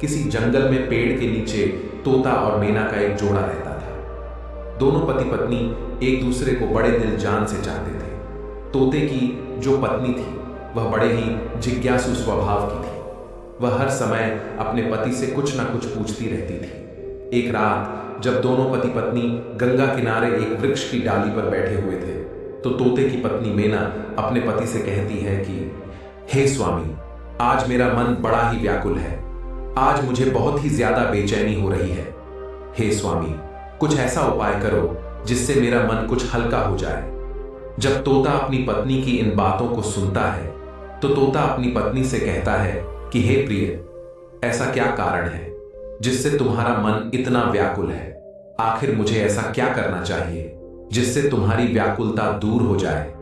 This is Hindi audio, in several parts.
किसी जंगल में पेड़ के नीचे तोता और मैना का एक जोड़ा रहता था। दोनों पति पत्नी एक दूसरे को बड़े दिल जान से चाहते थे। तोते की जो पत्नी थी वह बड़े ही जिज्ञासु स्वभाव की थी। वह हर समय अपने पति से कुछ ना कुछ पूछती रहती थी। एक रात जब दोनों पति पत्नी गंगा किनारे एक वृक्ष की डाली पर बैठे हुए थे तो तोते की पत्नी मैना अपने पति से कहती है कि हे स्वामी, आज मेरा मन बड़ा ही व्याकुल है। आज मुझे बहुत ही ज्यादा बेचैनी हो रही है। हे स्वामी, कुछ ऐसा उपाय करो जिससे मेरा मन कुछ हल्का हो जाए। जब तोता अपनी पत्नी की इन बातों को सुनता है तो तोता अपनी पत्नी से कहता है कि हे प्रिय, ऐसा क्या कारण है जिससे तुम्हारा मन इतना व्याकुल है? आखिर मुझे ऐसा क्या करना चाहिए जिससे तुम्हारी व्याकुलता दूर हो जाए?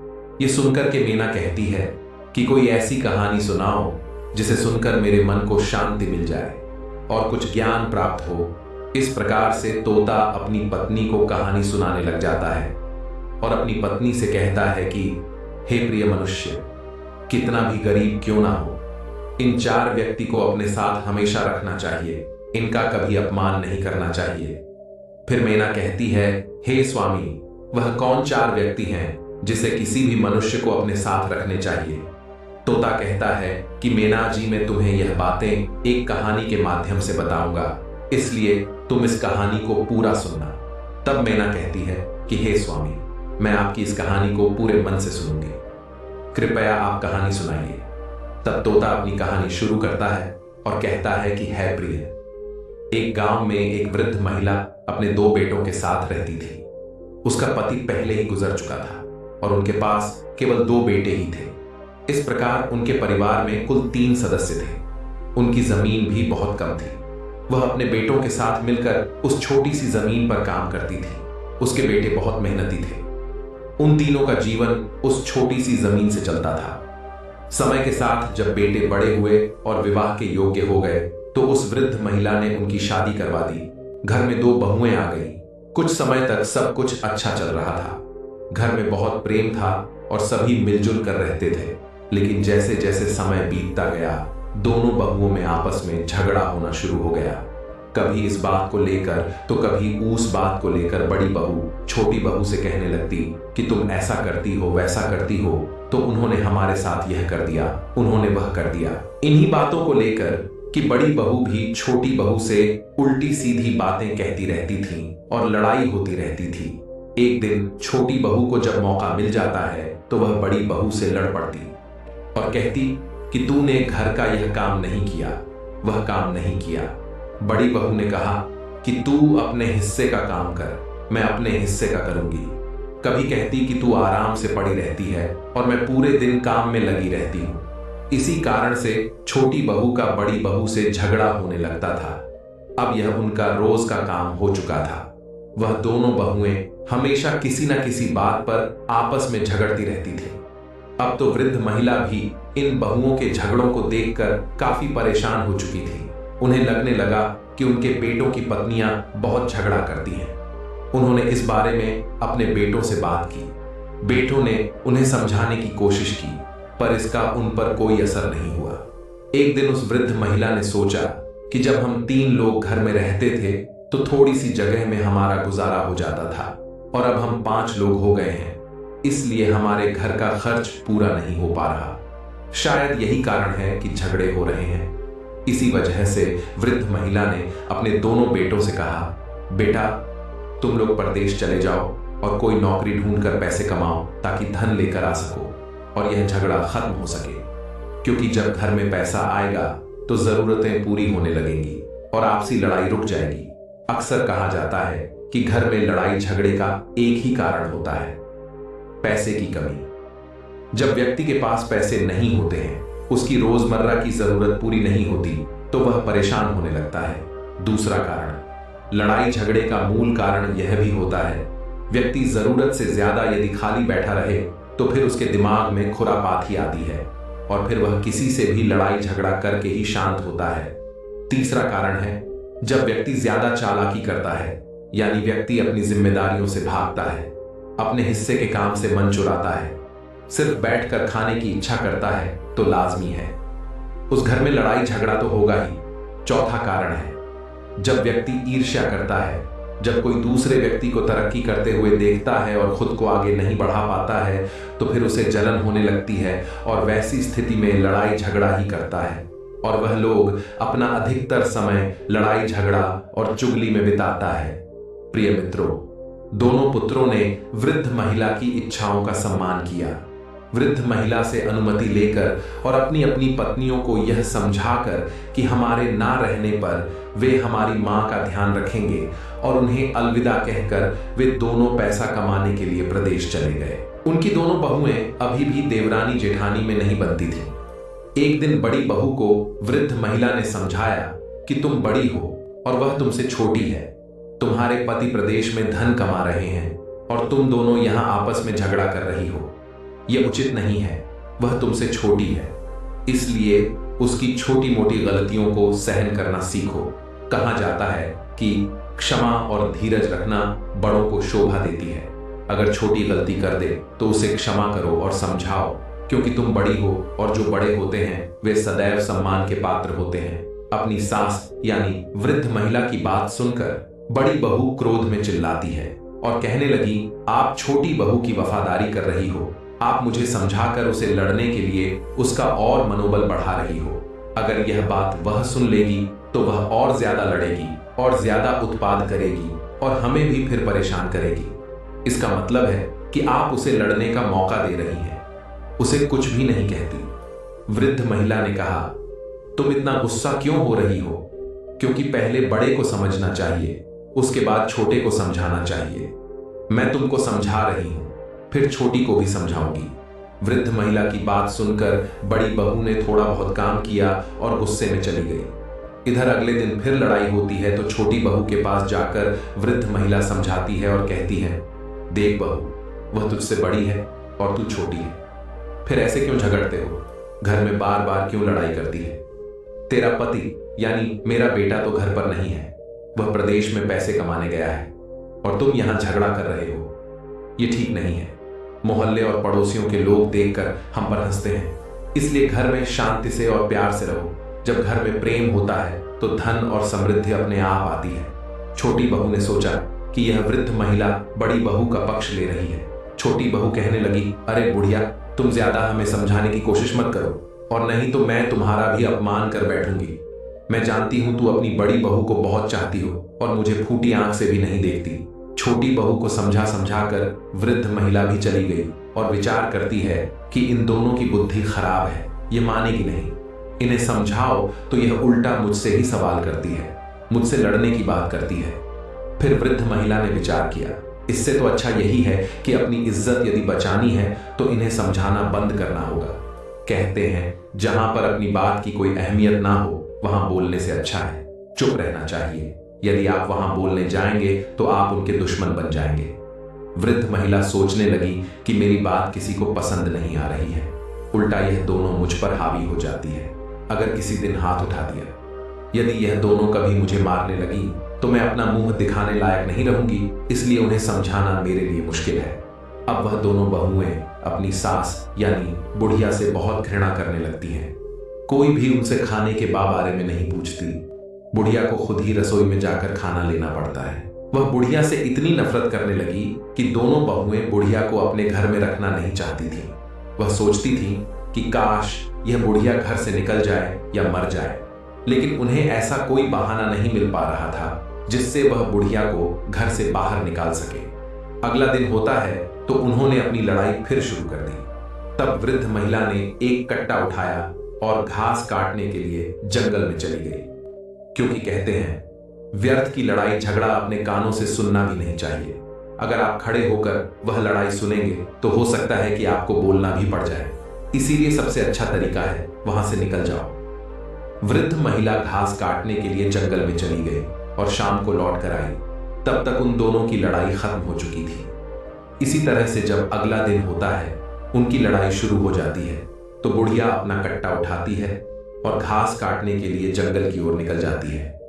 ये सुनकर के मैना कहती है कि कोई ऐसी कहानी सुनाओ जिसे सुनकर मेरे मन को शांति मिल जाए और कुछ ज्ञान प्राप्त हो। इस प्रकार से तोता अपनी पत्नी को कहानी सुनाने लग जाता है और अपनी पत्नी से कहता है कि हे प्रिय मनुष्य, कितना भी गरीब क्यों ना हो, इन 4 व्यक्ति को अपने साथ हमेशा रखना चाहिए। इनका कभी अपमान नहीं करना चाहिए। फिर मैना कहती है, हे स्वामी, वह कौन 4 व्यक्ति हैं जिसे किसी भी मनुष्य को अपने साथ रखने चाहिए? तोता कहता है कि मैना जी, मैं तुम्हें यह बातें एक कहानी के माध्यम से बताऊंगा, इसलिए तुम इस कहानी को पूरा सुनना। तब मैना कहती है कि हे स्वामी, मैं आपकी इस कहानी को पूरे मन से सुनूंगी, कृपया आप कहानी सुनाइए। तब तोता अपनी कहानी शुरू करता है और कहता है कि है प्रिय, एक गांव में एक वृद्ध महिला अपने 2 बेटों के साथ रहती थी। उसका पति पहले ही गुजर चुका था और उनके पास केवल 2 बेटे ही थे। इस प्रकार उनके परिवार में कुल 3 सदस्य थे। उनकी जमीन भी बहुत कम थी। वह अपने बेटों के साथ मिलकर उस छोटी सी जमीन पर काम करती थी। उसके बेटे बहुत मेहनती थे। उन तीनों का जीवन उस छोटी सी जमीन से चलता था। समय के साथ जब बेटे बड़े हुए और विवाह के योग्य हो गए तो उस वृद्ध महिला ने उनकी शादी करवा दी। घर में 2 बहुएं आ गईं। कुछ समय तक सब कुछ अच्छा चल रहा था। घर में बहुत प्रेम था और सभी मिलजुल कर रहते थे। लेकिन जैसे जैसे समय बीतता गया, दोनों बहुओं में आपस में झगड़ा होना शुरू हो गया। कभी इस बात को लेकर तो कभी उस बात को लेकर बड़ी बहू छोटी बहू से कहने लगती कि तुम ऐसा करती हो, वैसा करती हो, तो उन्होंने हमारे साथ यह कर दिया, उन्होंने वह कर दिया। इन्हीं बातों को लेकर कि बड़ी बहू भी छोटी बहू से उल्टी सीधी बातें कहती रहती थी और लड़ाई होती रहती थी। एक दिन छोटी बहू को जब मौका मिल जाता है तो वह बड़ी बहू से लड़ पड़ती और कहती कि तूने घर का यह काम नहीं किया, वह काम नहीं किया। बड़ी बहू ने कहा कि तू अपने हिस्से का काम कर, मैं अपने हिस्से का करूंगी। कभी कहती कि तू आराम से पड़ी रहती है और मैं पूरे दिन काम में लगी रहती हूं। इसी कारण से छोटी बहू का बड़ी बहू से झगड़ा होने लगता था। अब यह उनका रोज का काम हो चुका था। वह दोनों बहुएं हमेशा किसी न किसी बात पर आपस में झगड़ती रहती थी। अब तो वृद्ध महिला भी इन बहुओं के झगड़ों को देखकर काफी परेशान हो चुकी थी। उन्हें लगने लगा कि उनके बेटों की पत्नियां बहुत झगड़ा करती हैं। उन्होंने इस बारे में अपने बेटों से बात की। बेटों ने उन्हें समझाने की कोशिश की, पर इसका उन पर कोई असर नहीं हुआ। एक दिन उस वृद्ध महिला ने सोचा कि जब हम 3 लोग घर में रहते थे तो थोड़ी सी जगह में हमारा गुजारा हो जाता था और अब हम 5 लोग हो गए हैं, इसलिए हमारे घर का खर्च पूरा नहीं हो पा रहा। शायद यही कारण है कि झगड़े हो रहे हैं। इसी वजह से वृद्ध महिला ने अपने दोनों बेटों से कहा, बेटा तुम लोग परदेश चले जाओ और कोई नौकरी ढूंढकर पैसे कमाओ ताकि धन लेकर आ सको और यह झगड़ा खत्म हो सके, क्योंकि जब घर में पैसा आएगा तो जरूरतें पूरी होने लगेंगी और आपसी लड़ाई रुक जाएगी। अक्सर कहा जाता है कि घर में लड़ाई झगड़े का एक ही कारण होता है, पैसे की कमी। जब व्यक्ति के पास पैसे नहीं होते हैं, उसकी रोजमर्रा की जरूरत पूरी नहीं होती, तो वह परेशान होने लगता है। दूसरा कारण, लड़ाई झगड़े का मूल कारण यह भी होता है, व्यक्ति जरूरत से ज्यादा यदि खाली बैठा रहे तो फिर उसके दिमाग में खुरापात ही आती है और फिर वह किसी से भी लड़ाई झगड़ा करके ही शांत होता है। तीसरा कारण है, जब व्यक्ति ज्यादा चालाकी करता है, यानी व्यक्ति अपनी जिम्मेदारियों से भागता है, अपने हिस्से के काम से मन चुराता है, सिर्फ बैठकर खाने की इच्छा करता है, तो लाजमी है उस घर में लड़ाई झगड़ा तो होगा ही। चौथा कारण है, जब व्यक्ति ईर्ष्या करता है, जब कोई दूसरे व्यक्ति को तरक्की करते हुए देखता है और खुद को आगे नहीं बढ़ा पाता है, तो फिर उसे जलन होने लगती है और वैसी स्थिति में लड़ाई झगड़ा ही करता है। और वह लोग अपना अधिकतर समय लड़ाई झगड़ा और चुगली में बिताता है। प्रिय मित्रों, दोनों पुत्रों ने वृद्ध महिला की इच्छाओं का सम्मान किया। वृद्ध महिला से अनुमति लेकर और अपनी अपनी पत्नियों को यह समझाकर कि हमारे ना रहने पर वे हमारी मां का ध्यान रखेंगे, और उन्हें अलविदा कहकर वे दोनों पैसा कमाने के लिए प्रदेश चले गए। उनकी दोनों बहुएं अभी भी देवरानी जेठानी में नहीं बनती थीं। एक दिन बड़ी बहू को वृद्ध महिला ने समझाया कि तुम बड़ी हो और वह तुमसे छोटी है। तुम्हारे पति प्रदेश में धन कमा रहे हैं और तुम दोनों यहां आपस में झगड़ा कर रही हो। यह उचित नहीं है। वह तुमसे छोटी है, इसलिए उसकी छोटी मोटी गलतियों को सहन करना सीखो। कहा जाता है कि क्षमा और धीरज रखना बड़ों को शोभा देती है। अगर छोटी गलती कर दे तो उसे क्षमा करो और समझाओ, क्योंकि तुम बड़ी हो और जो बड़े होते हैं वे सदैव सम्मान के पात्र होते हैं। अपनी सास यानी वृद्ध महिला की बात सुनकर बड़ी बहू क्रोध में चिल्लाती है और कहने लगी, आप छोटी बहू की वफादारी कर रही हो। आप मुझे समझाकर उसे लड़ने के लिए उसका और मनोबल बढ़ा रही हो। अगर यह बात वह सुन लेगी तो वह और ज्यादा लड़ेगी और ज्यादा उत्पाद करेगी और हमें भी फिर परेशान करेगी। इसका मतलब है कि आप उसे लड़ने का मौका दे रही हैं, उसे कुछ भी नहीं कहती। वृद्ध महिला ने कहा, तुम इतना गुस्सा क्यों हो रही हो? क्योंकि पहले बड़े को समझना चाहिए, उसके बाद छोटे को समझाना चाहिए। मैं तुमको समझा रही हूं, फिर छोटी को भी समझाऊंगी। वृद्ध महिला की बात सुनकर बड़ी बहू ने थोड़ा बहुत काम किया और गुस्से में चली गई। इधर अगले दिन फिर लड़ाई होती है तो छोटी बहू के पास जाकर वृद्ध महिला समझाती है और कहती है, देख बहू, वह तुझसे बड़ी है और तू छोटी है, फिर ऐसे क्यों झगड़ते हो? घर में बार बार क्यों लड़ाई करती है? तेरा पति यानी मेरा बेटा तो घर पर नहीं है, वह प्रदेश में पैसे कमाने गया है और तुम यहां झगड़ा कर रहे हो। ये ठीक नहीं है। मोहल्ले और पड़ोसियों के लोग देखकर हम पर हंसते हैं, इसलिए घर में शांति से और प्यार से रहो। जब घर में प्रेम होता है तो धन और समृद्धि अपने आप आती है। छोटी बहू ने सोचा कि यह वृद्ध महिला बड़ी बहू का पक्ष ले रही है। छोटी बहू कहने लगी, अरे बुढ़िया, तुम ज्यादा हमें समझाने की कोशिश मत करो, और नहीं तो मैं तुम्हारा भी अपमान कर बैठूंगी। मैं जानती हूं तू अपनी बड़ी बहू को बहुत चाहती हो और मुझे फूटी आंख से भी नहीं देखती। छोटी बहू को समझा समझा कर वृद्ध महिला भी चली गई और विचार करती है कि इन दोनों की बुद्धि खराब है, ये मानेगी नहीं। इन्हें समझाओ तो यह उल्टा मुझसे ही सवाल करती है, मुझसे लड़ने की बात करती है। फिर वृद्ध महिला ने विचार किया, इससे तो अच्छा यही है कि अपनी इज्जत यदि बचानी है तो इन्हें समझाना बंद करना होगा। कहते हैं, जहां पर अपनी बात की कोई अहमियत ना हो वहां बोलने से अच्छा है चुप रहना चाहिए। यदि आप वहां बोलने जाएंगे तो आप उनके दुश्मन बन जाएंगे। वृद्ध महिला सोचने लगी कि मेरी बात किसी को पसंद नहीं आ रही है, उल्टा यह दोनों मुझ पर हावी हो जाती है। अगर किसी दिन हाथ उठा दिया, यदि यह दोनों कभी मुझे मारने लगी तो मैं अपना मुंह दिखाने लायक नहीं रहूंगी, इसलिए उन्हें समझाना मेरे लिए मुश्किल है। अब वह दोनों बहुएं अपनी सास यानी बुढ़िया से बहुत घृणा करने लगती हैं। कोई भी उनसे खाने के बारे में नहीं पूछती। बुढ़िया को खुद ही रसोई में जाकर खाना लेना पड़ता है। वह बुढ़िया से इतनी नफरत करने लगी कि दोनों बहुएं बुढ़िया को अपने घर में रखना नहीं चाहती थी। वह सोचती थी कि काश यह बुढ़िया घर से निकल जाए या मर जाए, लेकिन उन्हें ऐसा कोई बहाना नहीं मिल पा रहा था जिससे वह बुढ़िया को घर से बाहर निकाल सके। अगला दिन होता है तो उन्होंने अपनी लड़ाई फिर शुरू कर दी। तब वृद्ध महिला ने एक कट्टा उठाया और घास काटने के लिए जंगल में चली गई, क्योंकि कहते हैं व्यर्थ की लड़ाई झगड़ा अपने कानों से सुनना भी नहीं चाहिए। अगर आप खड़े होकर वह लड़ाई सुनेंगे तो हो सकता है कि आपको बोलना भी पड़ जाए, इसीलिए सबसे अच्छा तरीका है वहां से निकल जाओ। वृद्ध महिला घास काटने के लिए जंगल में चली गई और शाम को लौट कर आई। तब तक उन दोनों की लड़ाई खत्म हो चुकी थी। इसी तरह से जब अगला दिन होता है, उनकी लड़ाई शुरू हो जाती है तो बुढ़िया अपना कट्टा उठाती है और घास काटने के लिए जंगल की ओर निकल जाती है।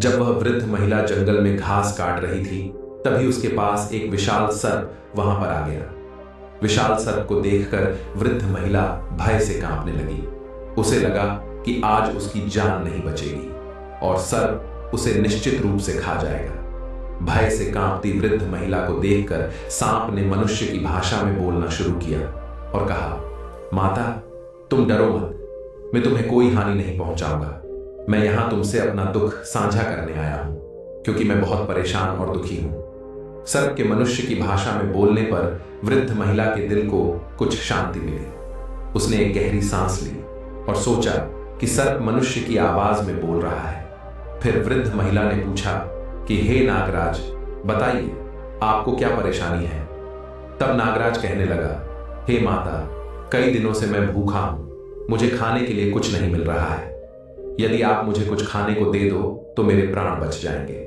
जब वह वृद्ध महिला जंगल में घास काट रही थी, तभी उसके पास एक विशाल सर्प वहां पर आ गया। विशाल सर्प को देखकर वृद्ध महिला भय से कांपने लगी। उसे लगा कि आज उसकी जान नहीं बचेगी। और सर्प उसे निश्चित रूप से खा जाएगा। भय से कांपती वृद्ध महिला को देखकर सांप ने मनुष्य की भाषा में बोलना शुरू किया और कहा, माता, तुम डरो मत, मैं तुम्हें कोई हानि नहीं पहुंचाऊंगा। मैं यहां तुमसे अपना दुख साझा करने आया हूं, क्योंकि मैं बहुत परेशान और दुखी हूं। सर्प के मनुष्य की भाषा में बोलने पर वृद्ध महिला के दिल को कुछ शांति मिली। उसने एक गहरी सांस ली और सोचा कि सर्प मनुष्य की आवाज में बोल रहा है। फिर वृद्ध महिला ने पूछा कि हे नागराज, बताइए आपको क्या परेशानी है। तब नागराज कहने लगा, हे माता, कई दिनों से मैं भूखा हूं, मुझे खाने के लिए कुछ नहीं मिल रहा है। यदि आप मुझे कुछ खाने को दे दो तो मेरे प्राण बच जाएंगे।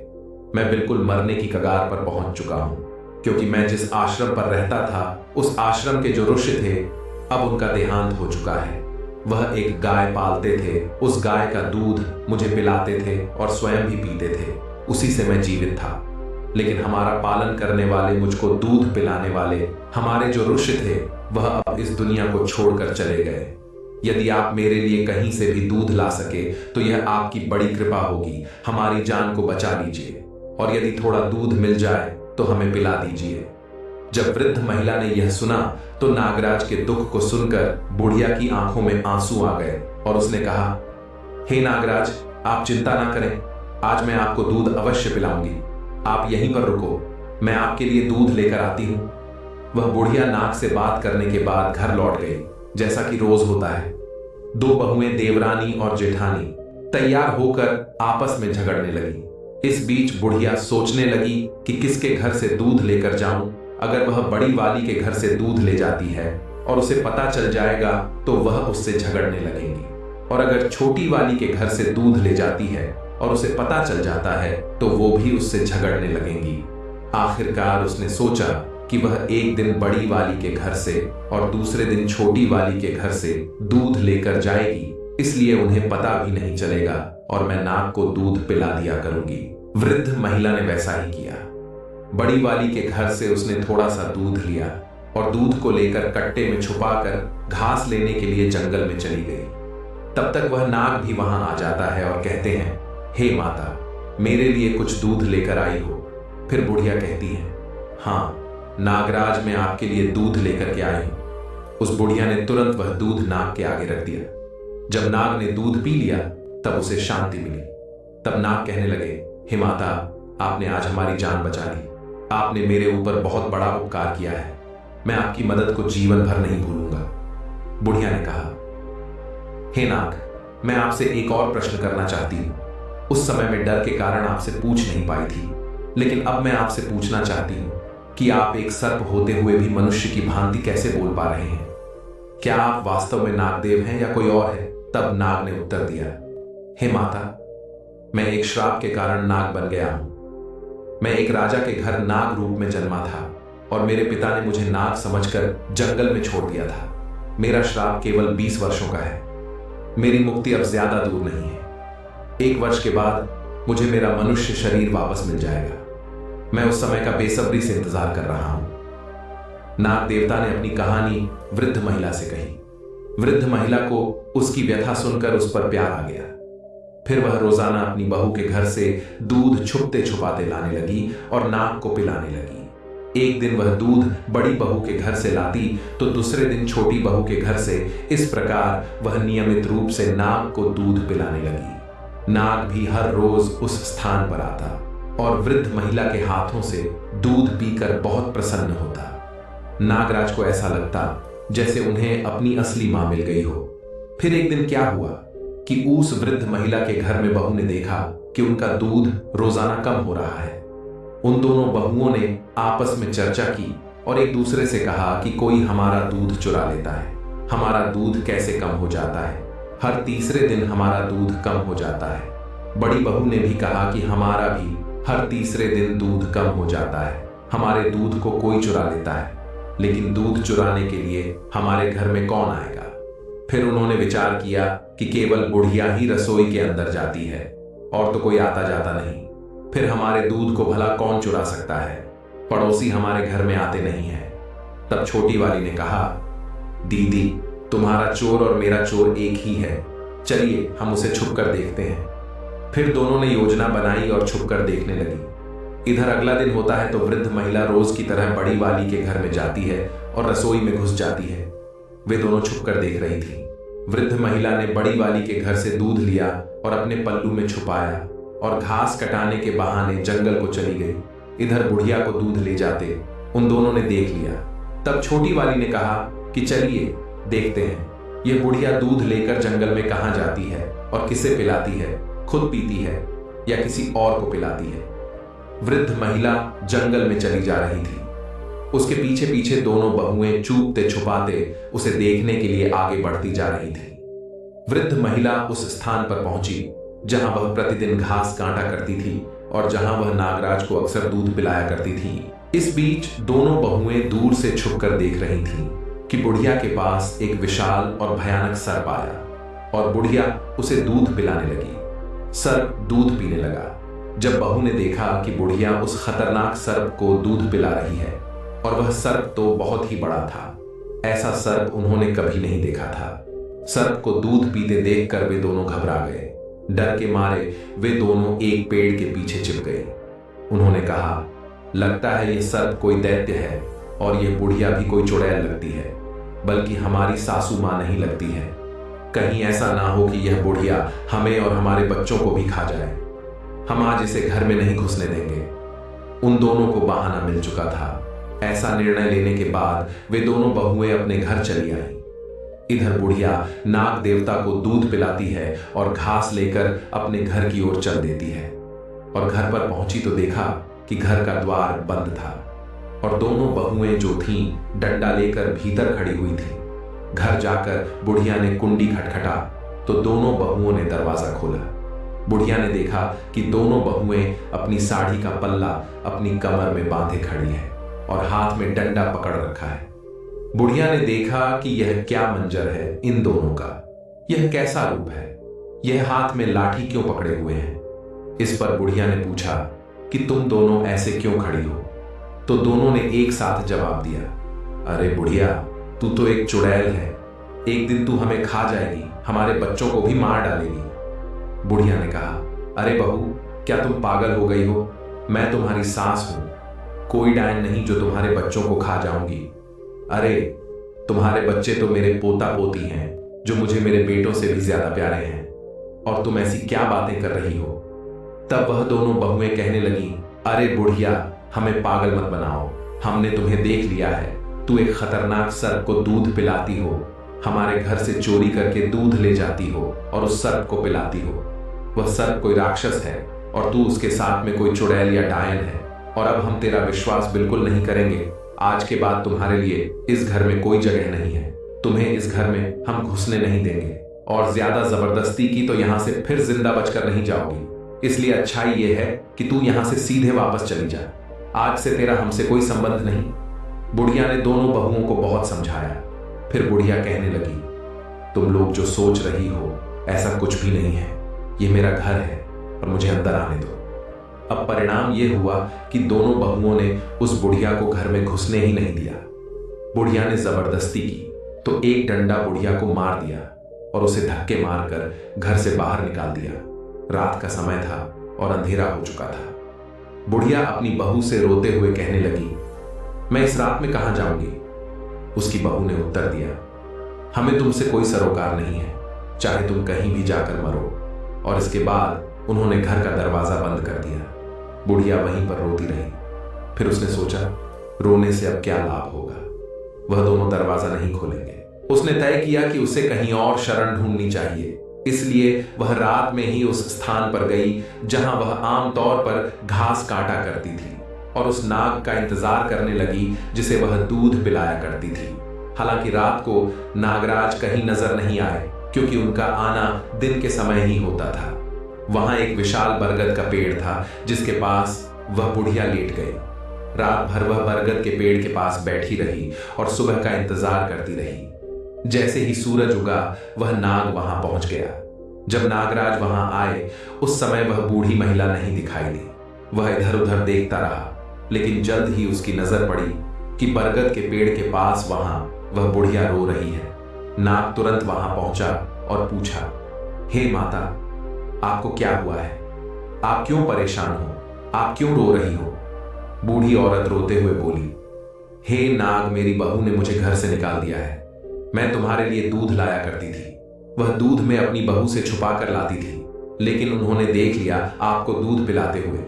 मैं बिल्कुल मरने की कगार पर पहुंच चुका हूं, क्योंकि मैं जिस आश्रम पर रहता था उस आश्रम के जो ऋषि थे अब उनका देहांत हो चुका है। वह एक गाय पालते थे, उस गाय का दूध मुझे पिलाते थे और स्वयं भी पीते थे, उसी से मैं जीवित था। लेकिन हमारा पालन करने वाले, मुझको दूध पिलाने वाले हमारे जो ऋषि थे वह अब इस दुनिया को छोड़कर चले गए। यदि आप मेरे लिए कहीं से भी दूध ला सके तो यह आपकी बड़ी कृपा होगी, हमारी जान को बचा लीजिए, और यदि थोड़ा दूध मिल जाए तो हमें पिला दीजिए। जब वृद्ध महिला ने यह सुना तो नागराज के दुख को सुनकर बुढ़िया की आंखों में आंसू आ गए और उसने कहा, हे नागराज, आप चिंता ना करें, आज मैं आपको दूध अवश्य पिलाऊंगी। आप यहीं पर रुको, मैं आपके लिए दूध लेकर आती हूं। वह बुढ़िया नाग से बात करने के बाद घर लौट गई, जैसा कि रोज होता है। दो बहुएं देवरानी और जेठानी तैयार होकर आपस में झगड़ने लगी। इस बीच बुढ़िया सोचने लगी कि किसके घर से दूध लेकर जाऊं। अगर वह बड़ी वाली के घर से दूध ले जाती है और उसे पता चल जाएगा तो वह उससे झगड़ने लगेंगी, और अगर छोटी वाली के घर से दूध ले जाती है और उसे पता चल जाता है तो वो भी उससे झगड़ने लगेंगी। आखिरकार उसने सोचा कि वह एक दिन बड़ी वाली के घर से और दूसरे दिन छोटी वाली के घर से दूध लेकर जाएगी, इसलिए उन्हें पता भी नहीं चलेगा और मैं नाग को दूध पिला दिया करूंगी। वृद्ध महिला ने वैसा ही किया। बड़ी वाली के घर से उसने थोड़ा सा दूध लिया और दूध को लेकर कट्टे में छुपाकर घास लेने के लिए जंगल में चली गई। तब तक वह नाग भी वहां आ जाता है और कहते हैं, हे माता, मेरे लिए कुछ दूध लेकर आई हो। फिर बुढ़िया कहती है, हाँ नागराज, मैं आपके लिए दूध लेकर के आई हूं। उस बुढ़िया ने तुरंत वह दूध नाग के आगे रख दिया। जब नाग ने दूध पी लिया तब उसे शांति मिली। तब नाग कहने लगे, हे माता, आपने आज हमारी जान बचा ली। आपने मेरे ऊपर बहुत बड़ा उपकार किया है, मैं आपकी मदद को जीवन भर नहीं भूलूंगा। बुढ़िया ने कहा, हे नाग, मैं आपसे एक और प्रश्न करना चाहती हूं। उस समय मैं डर के कारण आपसे पूछ नहीं पाई थी, लेकिन अब मैं आपसे पूछना चाहती हूं कि आप एक सर्प होते हुए भी मनुष्य की भांति कैसे बोल पा रहे हैं? क्या आप वास्तव में नागदेव हैं या कोई और है? तब नाग ने उत्तर दिया, हे माता, मैं एक श्राप के कारण नाग बन गया हूं। मैं एक राजा के घर नाग रूप में जन्मा था और मेरे पिता ने मुझे नाग समझकर जंगल में छोड़ दिया था। मेरा श्राप केवल 20 वर्षों का है। मेरी मुक्ति अब ज्यादा दूर नहीं है। 1 वर्ष के बाद मुझे मेरा मनुष्य शरीर वापस मिल जाएगा। मैं उस समय का बेसब्री से इंतजार कर रहा हूं। नाग देवता ने अपनी कहानी वृद्ध महिला से कही। वृद्ध महिला को उसकी व्यथा सुनकर उस पर प्यार आ गया। फिर वह रोजाना अपनी बहू के घर से दूध छुपते छुपाते लाने लगी और नाग को पिलाने लगी। एक दिन वह दूध बड़ी बहू के घर से लाती तो दूसरे दिन छोटी बहू के घर से। इस प्रकार वह नियमित रूप से नाग को दूध पिलाने लगी। नाग भी हर रोज उस स्थान पर आता और वृद्ध महिला के हाथों से दूध पीकर बहुत प्रसन्न होता। नागराज को ऐसा लगता जैसे उन्हें अपनी असली मां मिल गई हो। फिर एक दिन क्या हुआ कि उस वृद्ध महिला के घर में बहू ने देखा कि उनका दूध रोजाना कम हो रहा है। उन दोनों बहुओं ने आपस में चर्चा की और एक दूसरे से कहा कि कोई हमारा दूध चुरा लेता है। हमारा दूध कैसे कम हो जाता है? हर तीसरे दिन हमारा दूध कम हो जाता है। बड़ी बहू ने भी कहा कि हमारा भी हर तीसरे दिन दूध कम हो जाता है। हमारे दूध को कोई चुरा लेता है, लेकिन दूध चुराने के लिए हमारे घर में कौन आएगा? फिर उन्होंने विचार किया कि केवल बुढ़िया ही रसोई के अंदर जाती है और तो कोई आता जाता नहीं। फिर हमारे दूध को भला कौन चुरा सकता है? पड़ोसी हमारे घर में आते नहीं है। तब छोटी वाली ने कहा, दीदी, तुम्हारा चोर और मेरा चोर एक ही है, चलिए हम उसे छुप कर देखते हैं। फिर दोनों ने योजना बनाई और छुपकर देखने लगी। इधर अगला दिन होता है तो वृद्ध महिला रोज की तरह बड़ी वाली के घर में जाती है और रसोई में घुस जाती है। वे दोनों छुपकर देख रही थी। वृद्ध महिला ने बड़ी वाली के घर से दूध लिया और अपने पल्लू में छुपाया और घास कटाने के बहाने जंगल को चली गई। इधर बुढ़िया को दूध ले जाते उन दोनों ने देख लिया। तब छोटी वाली ने कहा कि चलिए देखते हैं यह बुढ़िया दूध लेकर जंगल में कहां जाती है और किसे पिलाती है, खुद पीती है या किसी और को पिलाती है। वृद्ध महिला जंगल में चली जा रही थी। उसके पीछे पीछे दोनों बहुएं चूपते छुपाते उसे देखने के लिए आगे बढ़ती जा रही थी। वृद्ध महिला उस स्थान पर पहुंची जहां वह प्रतिदिन घास काटा करती थी और जहां वह नागराज को अक्सर दूध पिलाया करती थी। इस बीच दोनों बहुएं दूर से छुपकर देख रही थीं कि बुढ़िया के पास एक विशाल और भयानक सर्प आया और बुढ़िया उसे दूध पिलाने लगी। सर्प दूध पीने लगा। जब बहू ने देखा कि बुढ़िया उस खतरनाक सर्प को दूध पिला रही है और वह सर्प तो बहुत ही बड़ा था, ऐसा सर्प उन्होंने कभी नहीं देखा था। सर्प को दूध पीते देखकर वे दोनों घबरा गए। डर के मारे वे दोनों एक पेड़ के पीछे छिप गए। उन्होंने कहा, लगता है ये सर्प कोई दैत्य है और ये बुढ़िया भी कोई चुड़ैल लगती है, बल्कि हमारी सासू मां नहीं लगती है। कहीं ऐसा ना हो कि यह बुढ़िया हमें और हमारे बच्चों को भी खा जाए। हम आज इसे घर में नहीं घुसने देंगे। उन दोनों को बहाना मिल चुका था। ऐसा निर्णय लेने के बाद वे दोनों बहुएं अपने घर चली आईं। इधर बुढ़िया नाग देवता को दूध पिलाती है और घास लेकर अपने घर की ओर चल देती है और घर पर पहुंची तो देखा कि घर का द्वार बंद था और दोनों बहुएं जो थीं डंडा लेकर भीतर खड़ी हुई थीं। घर जाकर बुढ़िया ने कुंडी खटखटा तो दोनों बहुओं ने दरवाजा खोला। बुढ़िया ने देखा कि दोनों बहुएं अपनी साड़ी का पल्ला अपनी कमर में बांधे खड़ी है और हाथ में डंडा पकड़ रखा है। बुढ़िया ने देखा कि यह क्या मंजर है इन दोनों का, यह कैसा रूप है, यह हाथ में लाठी क्यों पकड़े हुए हैं। इस पर बुढ़िया ने पूछा कि तुम दोनों ऐसे क्यों खड़ी हो। तो दोनों ने एक साथ जवाब दिया, अरे बुढ़िया, तू तो एक चुड़ैल है, एक दिन तू हमें खा जाएगी, हमारे बच्चों को भी मार डालेगी। बुढ़िया ने कहा, अरे बहू, क्या तुम पागल हो गई हो? मैं तुम्हारी सास हूं, कोई डायन नहीं जो तुम्हारे बच्चों को खा जाऊंगी। अरे तुम्हारे बच्चे तो मेरे पोता पोती हैं जो मुझे मेरे बेटों से भी ज्यादा प्यारे हैं, और तुम ऐसी क्या बातें कर रही हो। तब वह दोनों बहुएं कहने लगी, अरे बुढ़िया, हमें पागल मत बनाओ, हमने तुम्हें देख लिया है। तू एक खतरनाक सर्प को दूध पिलाती हो, हमारे घर से चोरी करके दूध ले जाती हो और उस सर्प को पिलाती हो। वह सर्प कोई राक्षस है और तू उसके साथ में कोई चुड़ैल या डायन है, और अब हम तेरा विश्वास बिल्कुल नहीं करेंगे। आज के बाद तुम्हारे लिए इस घर में कोई जगह नहीं है, तुम्हें इस घर में हम घुसने नहीं देंगे, और ज्यादा जबरदस्ती की तो यहां से फिर जिंदा बचकर नहीं जाओगी। इसलिए अच्छाई यह है कि तू यहां से सीधे वापस चली जा, आज से तेरा हमसे कोई संबंध नहीं। बुढ़िया ने दोनों बहुओं को बहुत समझाया। फिर बुढ़िया कहने लगी, तुम लोग जो सोच रही हो ऐसा कुछ भी नहीं है, ये मेरा घर है और मुझे अंदर आने दो। अब परिणाम यह हुआ कि दोनों बहुओं ने उस बुढ़िया को घर में घुसने ही नहीं दिया। बुढ़िया ने जबरदस्ती की तो एक डंडा बुढ़िया को मार दिया और उसे धक्के मारकर घर से बाहर निकाल दिया। रात का समय था और अंधेरा हो चुका था। बुढ़िया अपनी बहू से रोते हुए कहने लगी, मैं इस रात में कहां जाऊंगी। उसकी बहू ने उत्तर दिया, हमें तुमसे कोई सरोकार नहीं है, चाहे तुम कहीं भी जाकर मरो। और इसके बाद उन्होंने घर का दरवाजा बंद कर दिया। बुढ़िया वहीं पर रोती रही। फिर उसने सोचा, रोने से अब क्या लाभ होगा, वह दोनों दरवाजा नहीं खोलेंगे। उसने तय किया कि उसे कहीं और शरण ढूंढनी चाहिए। इसलिए वह रात में ही उस स्थान पर गई जहां वह आमतौर पर घास काटा करती थी और उस नाग का इंतजार करने लगी जिसे वह दूध पिलाया करती थी। हालांकि रात को नागराज कहीं नजर नहीं आए क्योंकि उनका आना दिन के समय ही होता था। वहां एक विशाल बरगद का पेड़ था जिसके पास वह बुढ़िया लेट गई। रात भर वह बरगद के पेड़ के पास बैठी रही और सुबह का इंतजार करती रही। जैसे ही सूरज उगा वह नाग वहां पहुंच गया। जब नागराज वहां आए उस समय वह बूढ़ी महिला नहीं दिखाई दी। वह इधर उधर देखता रहा, लेकिन जल्द ही उसकी नजर पड़ी कि बरगद के पेड़ के पास वहां वह बुढ़िया रो रही है। नाग तुरंत वहां पहुंचा और पूछा, हे माता, आपको क्या हुआ है? आप क्यों परेशान हो? आप क्यों रो रही हो? बूढ़ी औरत रोते हुए बोली, हे नाग, मेरी बहू ने मुझे घर से निकाल दिया है। मैं तुम्हारे लिए दूध लाया करती थी। वह दूध मैं अपनी बहू से छुपा कर लाती थी, लेकिन उन्होंने देख लिया आपको दूध पिलाते हुए,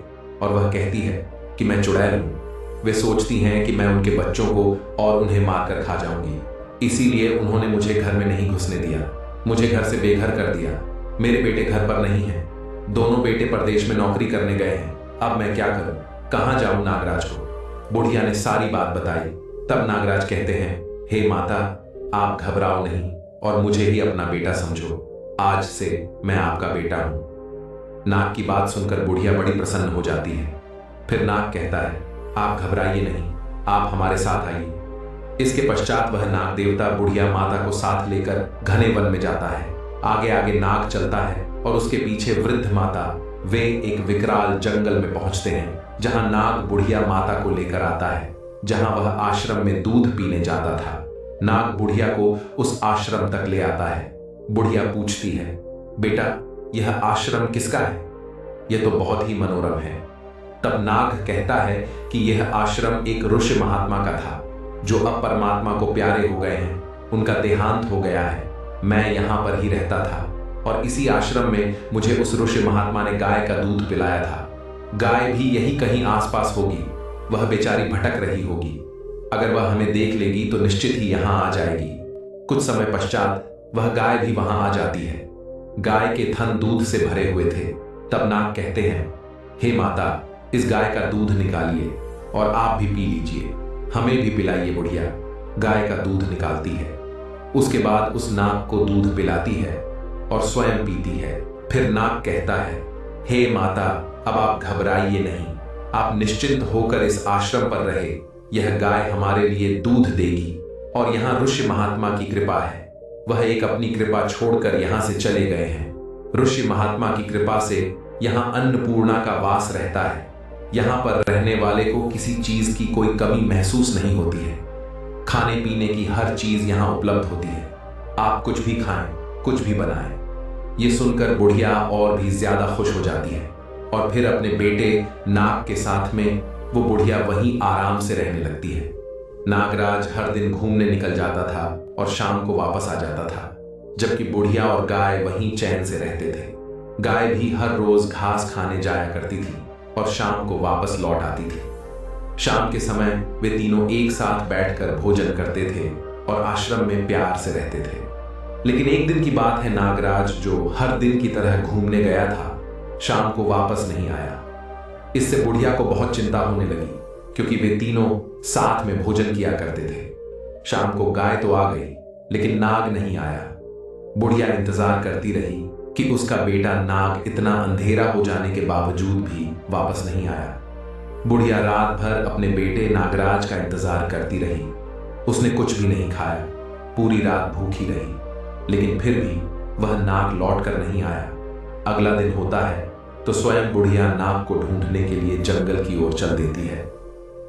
और वह कहती है कि मैं चुड़ैल हूं। वे सोचती हैं कि मैं उनके बच्चों को और उन्हें मारकर खा जाऊंगी, इसीलिए उन्होंने मुझे घर में नहीं घुसने दिया, मुझे घर से बेघर कर दिया। मेरे बेटे घर पर नहीं हैं, दोनों बेटे परदेश में नौकरी करने गए हैं। अब मैं क्या करूं? कहां जाऊं नागराज को? बुढ़िया ने सारी बात बताई। तब नागराज कहते हैं, हे माता, आप घबराओ नहीं और मुझे ही अपना बेटा समझो। आज से मैं आपका बेटा हूं। नाग की बात सुनकर बुढ़िया बड़ी प्रसन्न हो जाती है। फिर नाग कहता है, आप घबराइए नहीं, आप हमारे साथ आइए। इसके पश्चात वह नाग देवता बुढ़िया माता को साथ लेकर घने वन में जाता है। आगे आगे नाग चलता है और उसके पीछे वृद्ध माता। वे एक विकराल जंगल में पहुंचते हैं, जहां नाग बुढ़िया माता को लेकर आता है, जहां वह आश्रम में दूध पीने जाता था। नाग बुढ़िया को उस आश्रम तक ले आता है। बुढ़िया पूछती है, बेटा, यह आश्रम किसका है? यह तो बहुत ही मनोरम है। तब नाग कहता है कि यह आश्रम एक ऋषि महात्मा का था, जो अब परमात्मा को प्यारे हो गए हैं। उनका देहांत हो गया है। मैं यहां पर ही रहता था और इसी आश्रम में मुझे उस ऋषि महात्मा ने गाय का दूध पिलाया था। गाय भी यही कहीं आसपास होगी। वह बेचारी भटक रही होगी। अगर वह हमें देख लेगी तो निश्चित ही यहां आ जाएगी। कुछ समय पश्चात वह गाय भी वहां आ जाती है। गाय के थन दूध से भरे हुए थे। तब नाग कहते हैं, हे माता, इस गाय का दूध निकालिए और आप भी पी लीजिए, हमें भी पिलाइए। बुढ़िया गाय का दूध निकालती है। उसके बाद उस नाग को दूध पिलाती है और स्वयं पीती है। फिर नाग कहता है, हे माता, अब आप घबराइए नहीं, आप निश्चिंत होकर इस आश्रम पर रहे। यह गाय हमारे लिए दूध देगी और यहाँ ऋषि महात्मा की कृपा है। वह एक अपनी कृपा छोड़कर यहाँ से चले गए हैं। ऋषि महात्मा की कृपा से यहाँ अन्नपूर्णा का वास रहता है। यहाँ पर रहने वाले को किसी चीज की कोई कमी महसूस नहीं होती है। खाने पीने की हर चीज यहाँ उपलब्ध होती है। आप कुछ भी खाएं, कुछ भी बनाएं। ये सुनकर बुढ़िया और भी ज्यादा खुश हो जाती है और फिर अपने बेटे नाग के साथ में वो बुढ़िया वहीं आराम से रहने लगती है। नागराज हर दिन घूमने निकल जाता था और शाम को वापस आ जाता था, जबकि बुढ़िया और गाय वहीं चैन से रहते थे। गाय भी हर रोज घास खाने जाया करती थी और शाम को वापस लौट आती थी। शाम के समय वे तीनों एक साथ बैठकर भोजन करते थे और आश्रम में प्यार से रहते थे। लेकिन एक दिन की बात है, नागराज जो हर दिन की तरह घूमने गया था, शाम को वापस नहीं आया। इससे बुढ़िया को बहुत चिंता होने लगी, क्योंकि वे तीनों साथ में भोजन किया करते थे। शाम को गाय तो आ गई, लेकिन नाग नहीं आया। बुढ़िया इंतजार करती रही कि उसका बेटा नाग इतना अंधेरा हो जाने के बावजूद भी वापस नहीं आया। बुढ़िया रात भर अपने बेटे नागराज का इंतजार करती रही। उसने कुछ भी नहीं खाया, पूरी रात भूखी रही, लेकिन फिर भी वह नाग लौट कर नहीं आया। अगला दिन होता है तो स्वयं बुढ़िया नाग को ढूंढने के लिए जंगल की ओर चल देती है।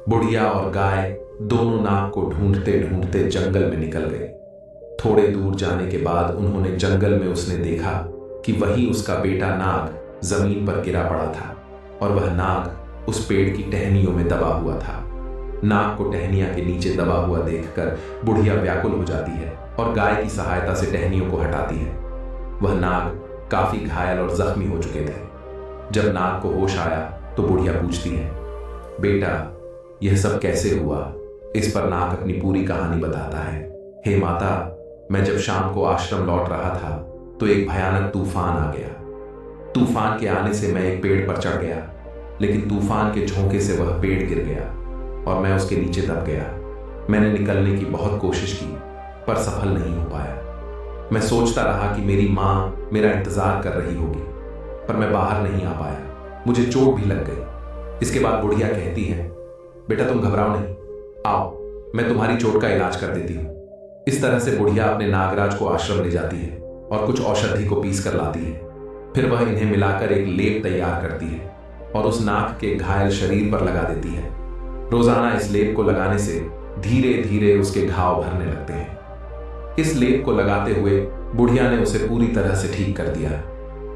बुढ़िया और गाय दोनों नाग को ढूंढते ढूंढते जंगल में निकल गए। थोड़े दूर जाने के बाद उन्होंने जंगल में उसने देखा कि वही उसका बेटा नाग जमीन पर गिरा पड़ा था और वह नाग उस पेड़ की टहनियों में दबा हुआ था। नाग को टहनियां के नीचे दबा हुआ देखकर बुढ़िया व्याकुल हो जाती है और गाय की सहायता से टहनियों को हटाती है। वह नाग काफी घायल और जख्मी हो चुके थे। जब नाग को होश आया तो बुढ़िया पूछती है, बेटा, यह सब कैसे हुआ? इस पर नाग अपनी पूरी कहानी बताता है। हे माता, मैं जब शाम को आश्रम लौट रहा था तो एक भयानक तूफान आ गया। तूफान के आने से मैं एक पेड़ पर चढ़ गया, लेकिन तूफान के झोंके से वह पेड़ गिर गया और मैं उसके नीचे दब गया। मैंने निकलने की बहुत कोशिश की, पर सफल नहीं हो पाया। मैं सोचता रहा कि मेरी माँ मेरा इंतजार कर रही होगी, पर मैं बाहर नहीं आ पाया। मुझे चोट भी लग गई। इसके बाद बुढ़िया कहती है, बेटा तुम घबराओ नहीं, आओ मैं तुम्हारी चोट का इलाज कर देती हूँ। इस तरह से बुढ़िया अपने नागराज को आश्रम ले जाती है और कुछ औषधि को पीस कर लाती है। फिर वह इन्हें मिलाकर एक लेप तैयार करती है और उस नाग के घायल शरीर पर लगा देती है। रोजाना इस लेप को लगाने से धीरे धीरे उसके घाव भरने लगते हैं। इस लेप को लगाते हुए बुढ़िया ने उसे पूरी तरह से ठीक कर दिया।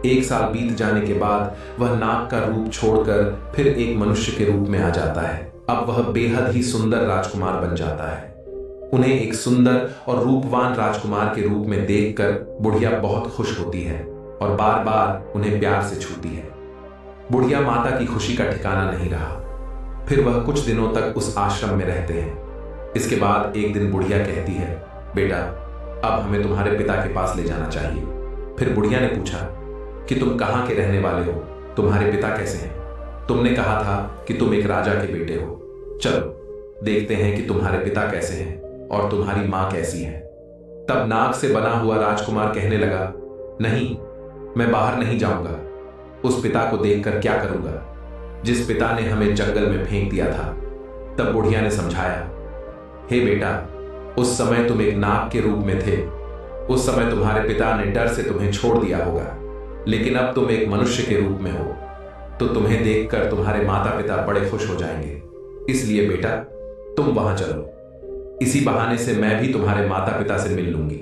1 साल बीत जाने के बाद वह नाग का रूप छोड़कर फिर एक मनुष्य के रूप में आ जाता है। अब वह बेहद ही सुंदर राजकुमार बन जाता है। उन्हें एक सुंदर और रूपवान राजकुमार के रूप में देखकर बुढ़िया बहुत खुश होती है और बार बार उन्हें प्यार से छूती है। बुढ़िया माता की खुशी का ठिकाना नहीं रहा। फिर वह कुछ दिनों तक उस आश्रम में रहते हैं। इसके बाद एक दिन बुढ़िया कहती है, बेटा अब हमें तुम्हारे पिता के पास ले जाना चाहिए। फिर बुढ़िया ने पूछा कि तुम कहाँ के रहने वाले हो, तुम्हारे पिता कैसे हैं? तुमने कहा था कि तुम एक राजा के बेटे हो। चलो देखते हैं कि तुम्हारे पिता कैसे हैं और तुम्हारी माँ कैसी है। तब नाग से बना हुआ राजकुमार कहने लगा, नहीं, मैं बाहर नहीं जाऊंगा। उस पिता को देखकर क्या करूंगा जिस पिता ने हमें जंगल में फेंक दिया था। तब बुढ़िया ने समझाया, हे बेटा, उस समय तुम एक नाग के रूप में थे। उस समय तुम्हारे पिता ने डर से तुम्हें छोड़ दिया होगा, लेकिन अब तुम एक मनुष्य के रूप में हो तो तुम्हें देखकर तुम्हारे माता पिता बड़े खुश हो जाएंगे। इसलिए बेटा तुम वहां चलो। इसी बहाने से मैं भी तुम्हारे माता पिता से मिल लूंगी।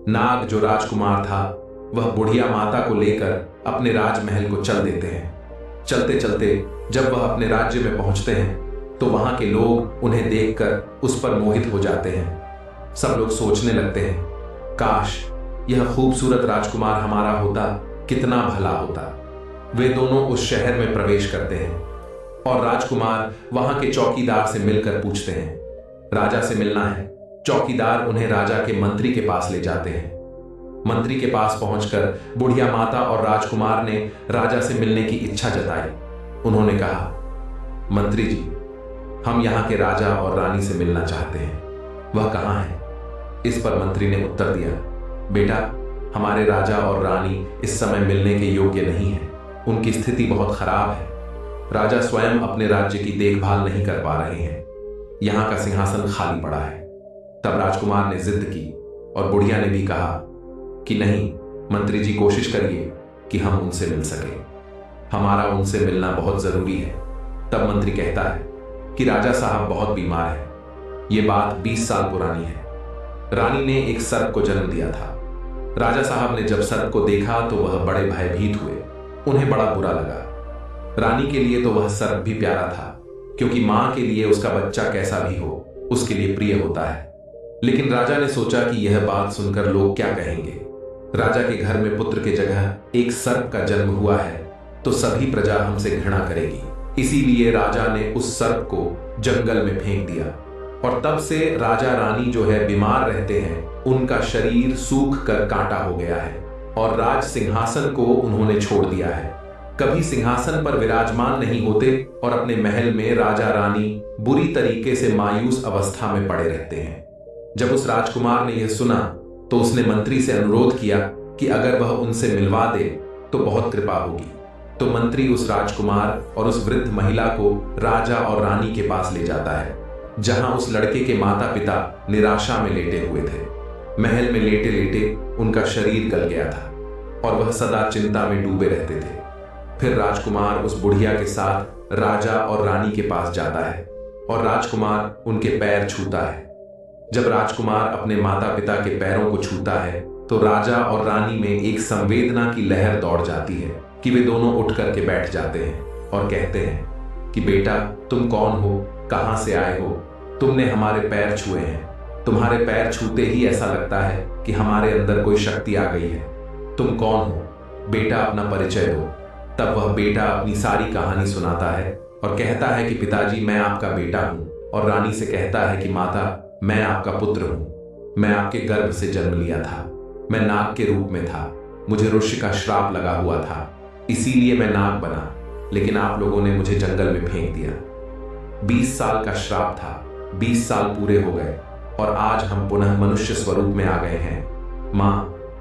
नाग जो राजकुमार था वह बुढ़िया माता को लेकर अपने राजमहल को चल देते हैं। चलते चलते जब वह अपने राज्य में पहुंचते हैं तो वहां के लोग उन्हें देखकर उस पर मोहित हो जाते हैं। सब लोग सोचने लगते हैं, काश यह खूबसूरत राजकुमार हमारा होता, कितना भला होता। वे दोनों उस शहर में प्रवेश करते हैं और राजकुमार वहां के चौकीदार से मिलकर पूछते हैं, राजा से मिलना है। चौकीदार उन्हें राजा के मंत्री के पास ले जाते हैं। मंत्री के पास पहुंचकर बुढ़िया माता और राजकुमार ने राजा से मिलने की इच्छा जताई। उन्होंने कहा, मंत्री जी, हम यहाँ के राजा और रानी से मिलना चाहते हैं, वह कहाँ है? इस पर मंत्री ने उत्तर दिया, बेटा, हमारे राजा और रानी इस समय मिलने के योग्य नहीं है। उनकी स्थिति बहुत खराब है। राजा स्वयं अपने राज्य की देखभाल नहीं कर पा रहे हैं। यहाँ का सिंहासन खाली पड़ा है। तब राजकुमार ने जिद की और बुढ़िया ने भी कहा कि नहीं, मंत्री जी, कोशिश करिए कि हम उनसे मिल सके। हमारा उनसे मिलना बहुत जरूरी है। तब मंत्री कहता है कि राजा साहब बहुत बीमार है। यह बात 20 साल पुरानी है। रानी ने एक सर्प को जन्म दिया था। राजा साहब ने जब सर्प को देखा तो वह बड़े भयभीत हुए। उन्हें बड़ा बुरा लगा। रानी के लिए तो वह सर्प भी प्यारा था, क्योंकि मां के लिए उसका बच्चा कैसा भी हो उसके लिए प्रिय होता है। लेकिन राजा ने सोचा कि यह बात सुनकर लोग क्या कहेंगे। राजा के घर में पुत्र के जगह एक सर्प का जन्म हुआ है तो सभी प्रजा हमसे घृणा करेगी। इसीलिए राजा ने उस सर्प को जंगल में फेंक दिया और तब से राजा रानी जो है बीमार रहते हैं, उनका शरीर सूख कर कांटा हो गया है और राज सिंहासन को उन्होंने छोड़ दिया है। कभी सिंहासन पर विराजमान नहीं होते और अपने महल में राजा रानी बुरी तरीके से मायूस अवस्था में पड़े रहते हैं। जब उस राजकुमार ने यह सुना तो उसने मंत्री से अनुरोध किया कि अगर वह उनसे मिलवा दे तो बहुत कृपा होगी। तो मंत्री उस राजकुमार और उस वृद्ध महिला को राजा और रानी के पास ले जाता है, जहां उस लड़के के माता पिता निराशा में लेटे हुए थे। महल में लेटे लेटे उनका शरीर गल गया था और वह सदा चिंता में डूबे रहते थे। फिर राजकुमार उस बुढ़िया के साथ राजा और रानी के पास जाता है और राजकुमार उनके पैर छूता है। जब राजकुमार अपने माता पिता के पैरों को छूता है तो राजा और रानी में एक संवेदना की लहर दौड़ जाती है कि वे दोनों उठ करके बैठ जाते हैं और कहते हैं कि बेटा, तुम कौन हो, कहां से आए हो? तुमने हमारे पैर छुए हैं। तुम्हारे पैर छूते ही ऐसा लगता है कि हमारे अंदर कोई शक्ति आ गई है। तुम कौन हो? बेटा, अपना परिचय दो। तब वह बेटा अपनी सारी कहानी सुनाता है और कहता है कि पिताजी, मैं आपका बेटा हूं। और रानी से कहता है कि माता, मैं आपका पुत्र हूं। मैं आपके गर्भ से जन्म लिया था। मैं नाग के रूप में था। मुझे ऋषि का श्राप लगा हुआ था, इसीलिए मैं नाग बना, लेकिन आप लोगों ने मुझे जंगल में फेंक दिया। 20 साल का श्राप था। 20 साल पूरे हो गए और आज हम पुनः मनुष्य स्वरूप में आ गए हैं। मां,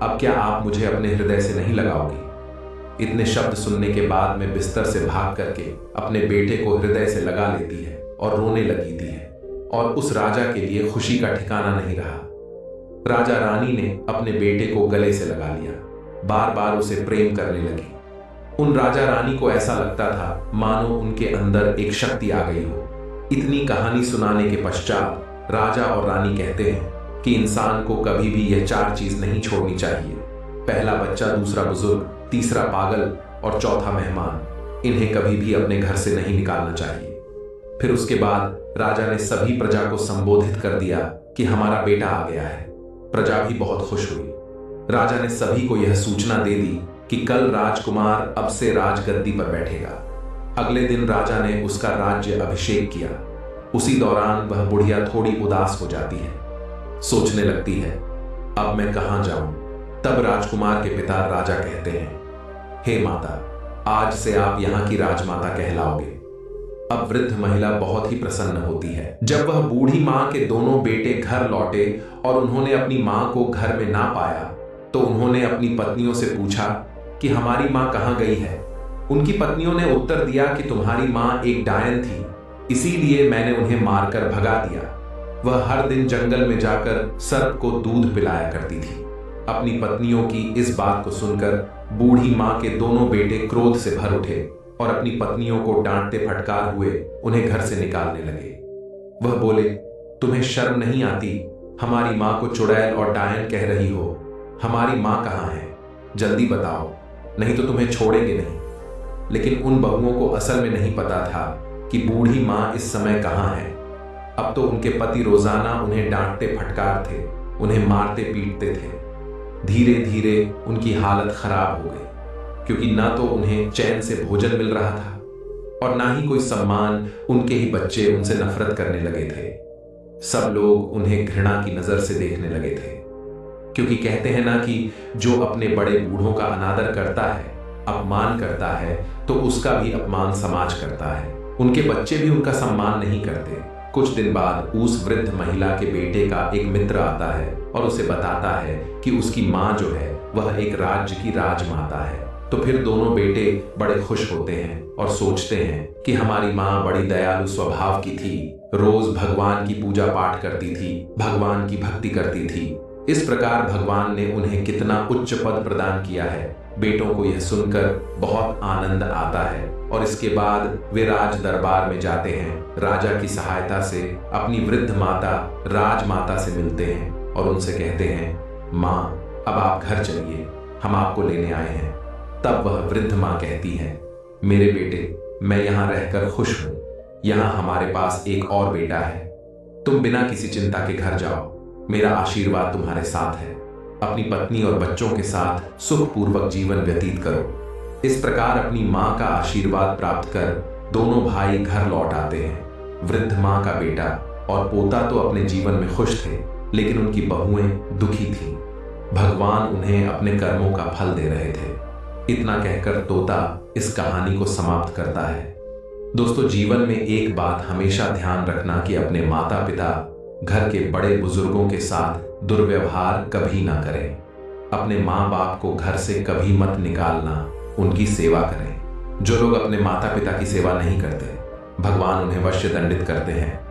अब क्या आप मुझे अपने हृदय से नहीं लगाओगी? इतने शब्द सुनने के बाद मैं बिस्तर से भाग करके अपने बेटे को हृदय से लगा लेती है और रोने लगी थी और उस राजा के लिए खुशी का ठिकाना नहीं रहा। राजा रानी ने अपने बेटे को गले से लगा लिया, बार बार उसे प्रेम करने लगी। उन राजा रानी को ऐसा लगता था मानो उनके अंदर एक शक्ति आ गई हो। इतनी कहानी सुनाने के पश्चात राजा और रानी कहते हैं कि इंसान को कभी भी यह 4 चीज नहीं छोड़नी चाहिए। पहला बच्चा, दूसरा बुजुर्ग, तीसरा पागल और चौथा मेहमान। इन्हें कभी भी अपने घर से नहीं निकालना चाहिए। फिर उसके बाद राजा ने सभी प्रजा को संबोधित कर दिया कि हमारा बेटा आ गया है। प्रजा भी बहुत खुश हुई। राजा ने सभी को यह सूचना दे दी कि कल राजकुमार अब से राजगद्दी पर बैठेगा। अगले दिन राजा ने उसका राज्य अभिषेक किया। उसी दौरान वह बुढ़िया थोड़ी उदास हो जाती है, सोचने लगती है अब मैं कहां जाऊं। तब राजकुमार के पिता राजा कहते हैं, हे माता, आज से आप यहां की राजमाता कहलाओगे। अब वृद्ध महिला बहुत ही प्रसन्न होती है। जब वह बूढ़ी मां के दोनों बेटे घर लौटे और उन्होंने अपनी मां को घर में ना पाया तो उन्होंने अपनी पत्नियों से पूछा कि हमारी मां कहां गई है। उनकी पत्नियों ने उत्तर दिया कि तुम्हारी मां एक डायन थी, इसीलिए मैंने उन्हें मारकर भगा दिया। वह हर दिन जंगल में जाकर सर्प को दूध पिलाया करती थी। अपनी पत्नियों की इस बात को सुनकर बूढ़ी मां के दोनों बेटे क्रोध से भर उठे और अपनी पत्नियों को डांटते फटकार हुए उन्हें घर से निकालने लगे। वह बोले, तुम्हें शर्म नहीं आती? हमारी मां को चुड़ैल और डायन कह रही हो। हमारी मां कहां है? जल्दी बताओ, नहीं तो तुम्हें छोड़ेंगे नहीं। लेकिन उन बहुओं को असल में नहीं पता था कि बूढ़ी मां इस समय कहां है। अब तो उनके पति रोजाना उन्हें डांटते फटकारते, उन्हें मारते पीटते थे। धीरे धीरे उनकी हालत खराब हो गई, क्योंकि ना तो उन्हें चैन से भोजन मिल रहा था और ना ही कोई सम्मान। उनके ही बच्चे उनसे नफरत करने लगे थे। सब लोग उन्हें घृणा की नजर से देखने लगे थे, क्योंकि कहते हैं ना कि जो अपने बड़े बूढ़ों का अनादर करता है, अपमान करता है, तो उसका भी अपमान समाज करता है। उनके बच्चे भी उनका सम्मान नहीं करते। कुछ दिन बाद उस वृद्ध महिला के बेटे का एक मित्र आता है और उसे बताता है कि उसकी मां जो है वह एक राज्य की राजमाता है। तो फिर दोनों बेटे बड़े खुश होते हैं और सोचते हैं कि हमारी मां बड़ी दयालु स्वभाव की थी, रोज भगवान की पूजा पाठ करती थी, भगवान की भक्ति करती थी। इस प्रकार भगवान ने उन्हें कितना उच्च पद प्रदान किया है। बेटों को यह सुनकर बहुत आनंद आता है और इसके बाद वे राज दरबार में जाते हैं। राजा की सहायता से अपनी वृद्ध माता राजमाता से मिलते हैं और उनसे कहते हैं, मां, अब आप घर चलिए, हम आपको लेने आए हैं। तब वह वृद्ध मां कहती है, मेरे बेटे, मैं यहां रहकर खुश हूं। यहां हमारे पास एक और बेटा है। तुम बिना किसी चिंता के घर जाओ, मेरा आशीर्वाद तुम्हारे साथ है। अपनी पत्नी और बच्चों के साथ सुखपूर्वक जीवन व्यतीत करो। इस प्रकार अपनी मां का आशीर्वाद प्राप्त कर दोनों भाई घर लौट आते हैं। वृद्ध मां का बेटा और पोता तो अपने जीवन में खुश थे, लेकिन उनकी बहुएं दुखी थीं। भगवान उन्हें अपने कर्मों का फल दे रहे थे। इतना कहकर तोता इस कहानी को समाप्त करता है। दोस्तों, जीवन में एक बात हमेशा ध्यान रखना कि अपने माता पिता, घर के बड़े बुजुर्गों के साथ दुर्व्यवहार कभी ना करें। अपने माँ बाप को घर से कभी मत निकालना, उनकी सेवा करें। जो लोग अपने माता पिता की सेवा नहीं करते, भगवान उन्हें अवश्य दंडित करते हैं।